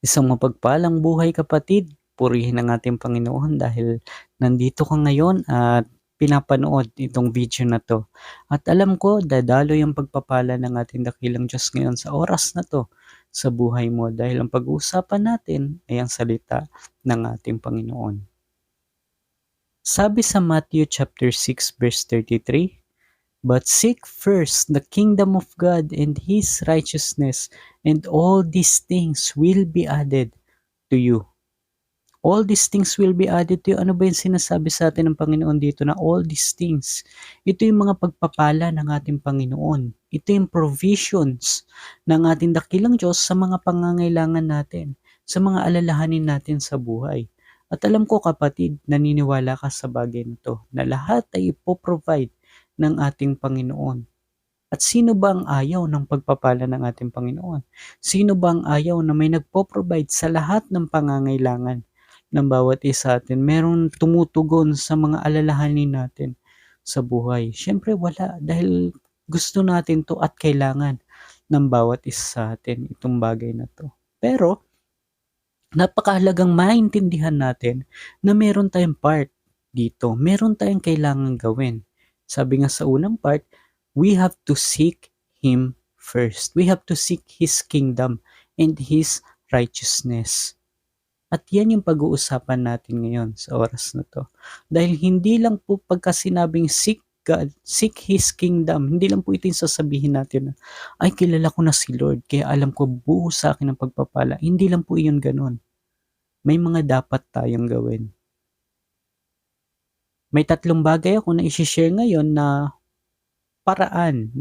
Isang mapagpalang buhay kapatid. Purihin ang ating Panginoon dahil nandito ka ngayon at pinapanood itong video na to. At alam ko, dadaloy ang pagpapala ng ating dakilang Diyos ngayon sa oras na to sa buhay mo dahil ang pag-uusapan natin ay ang salita ng ating Panginoon. Sabi sa Matthew chapter 6 verse 33, "But seek first the kingdom of God and His righteousness, and all these things will be added to you." All these things will be added to you. Ano ba yung sinasabi sa atin ng Panginoon dito na all these things? Ito yung mga pagpapala ng ating Panginoon. Ito yung provisions ng ating dakilang Diyos sa mga pangangailangan natin, sa mga alalahanin natin sa buhay. At alam ko kapatid, naniniwala ka sa bagay nito na lahat ay ipoprovide ng ating Panginoon. At sino ba ang ayaw ng pagpapala ng ating Panginoon? Sino ba ang ayaw na may nagpo-provide sa lahat ng pangangailangan ng bawat isa atin? Meron tumutugon sa mga alalahanin natin sa buhay. Siyempre wala dahil gusto natin to at kailangan ng bawat isa sa atin itong bagay na to. Pero napakahalagang maintindihan natin na meron tayong part dito. Meron tayong kailangan gawin. Sabi nga sa unang part, we have to seek Him first. We have to seek His kingdom and His righteousness. At yan yung pag-uusapan natin ngayon sa oras na to. Dahil hindi lang po pagka sinabing seek God, seek His kingdom, hindi lang po ito yung sasabihin natin na, ay kilala ko na si Lord, kaya alam ko buo sa akin ang pagpapala. Hindi lang po iyon ganun. May mga dapat tayong gawin. May 3 bagay ako na i-share ngayon na paraan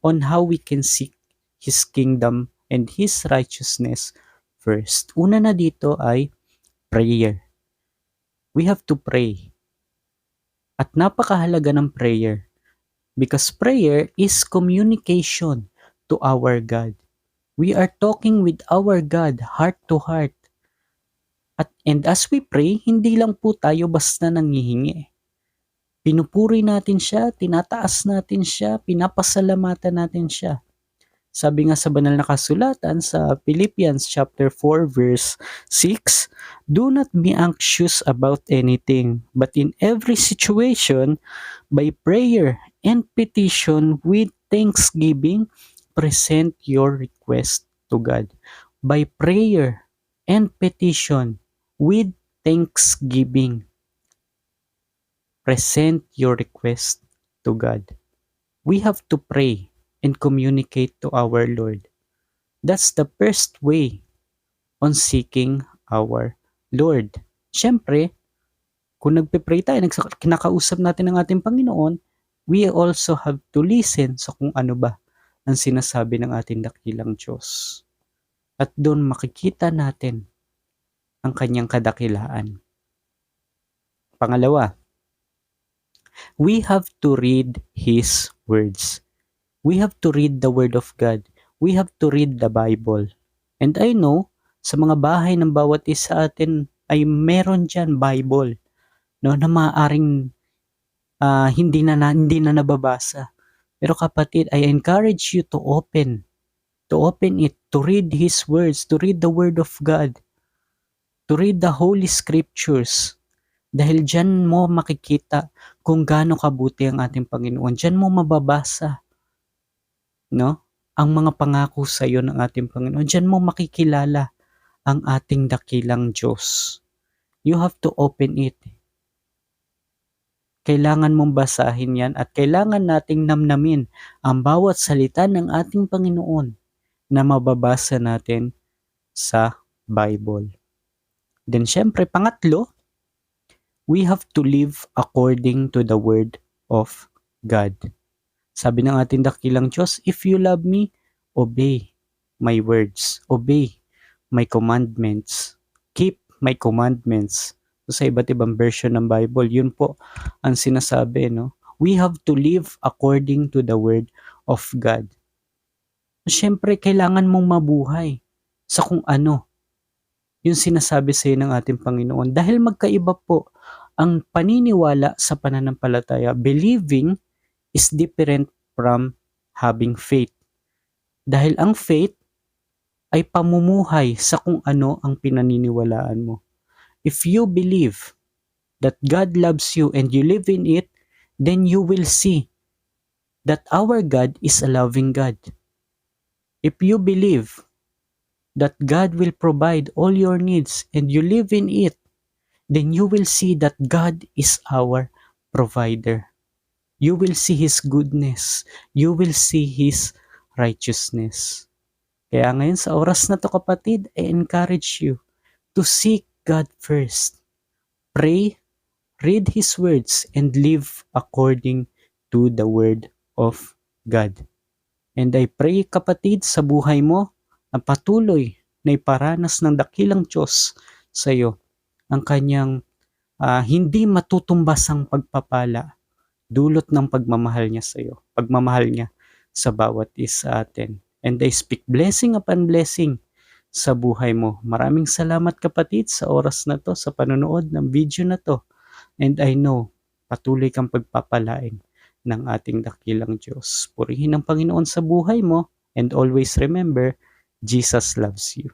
on how we can seek His kingdom and His righteousness first. Una na dito ay prayer. We have to pray. At napakahalaga ng prayer because prayer is communication to our God. We are talking with our God heart to heart. And as we pray, hindi lang po tayo basta nanghihingi. Pinupuri natin siya, tinataas natin siya, pinapasalamatan natin siya. Sabi nga sa banal na kasulatan sa Philippians chapter 4 verse 6, "Do not be anxious about anything, but in every situation, by prayer and petition with thanksgiving, present your request to God." By prayer and petition with thanksgiving, present your request to God. We have to pray and communicate to our Lord. That's the first way on seeking our Lord. Siyempre, kung nagpe-pray tayo, kinakausap natin ang ating Panginoon, we also have to listen sa kung ano ba ang sinasabi ng ating dakilang Diyos. At doon makikita natin ang kanyang kadakilaan. Pangalawa, we have to read His words. We have to read the Word of God. We have to read the Bible. And I know, sa mga bahay ng bawat isa atin ay meron dyan Bible, no, na maaaring hindi na nababasa. Pero kapatid, I encourage you to open it, to read His words, to read the Word of God, to read the Holy Scriptures. Dahil dyan mo makikita kung gaano kabuti ang ating Panginoon. Dyan mo mababasa, no, ang mga pangako sa iyo ng ating Panginoon. Dyan mo makikilala ang ating dakilang Diyos. You have to open it. Kailangan mong basahin yan at kailangan nating namnamin ang bawat salita ng ating Panginoon na mababasa natin sa Bible. Then syempre, pangatlo, we have to live according to the Word of God. Sabi ng ating dakilang Diyos, if you love me, obey my words. Obey my commandments. Keep my commandments. So, sa iba't ibang version ng Bible, yun po ang sinasabi, no? We have to live according to the Word of God. Siyempre, kailangan mong mabuhay sa kung ano yung sinasabi sa iyo ng ating Panginoon. Dahil magkaiba po ang paniniwala sa pananampalataya. Believing is different from having faith. Dahil ang faith ay pamumuhay sa kung ano ang pinaniniwalaan mo. If you believe that God loves you and you live in it, then you will see that our God is a loving God. If you believe that God will provide all your needs and you live in it, then you will see that God is our provider. You will see His goodness. You will see His righteousness. Kaya ngayon sa oras na to kapatid, I encourage you to seek God first. Pray, read His words, and live according to the Word of God. And I pray kapatid sa buhay mo na patuloy na iparanas ng dakilang Diyos sa iyo ang kanyang hindi matutumbasang pagpapala dulot ng pagmamahal niya sa iyo, pagmamahal niya sa bawat isa atin. And I speak blessing upon blessing sa buhay mo. Maraming salamat kapatid sa oras na to, sa panonood ng video na to. And I know, patuloy kang pagpapalain ng ating dakilang Diyos. Purihin ang Panginoon sa buhay mo and always remember, Jesus loves you.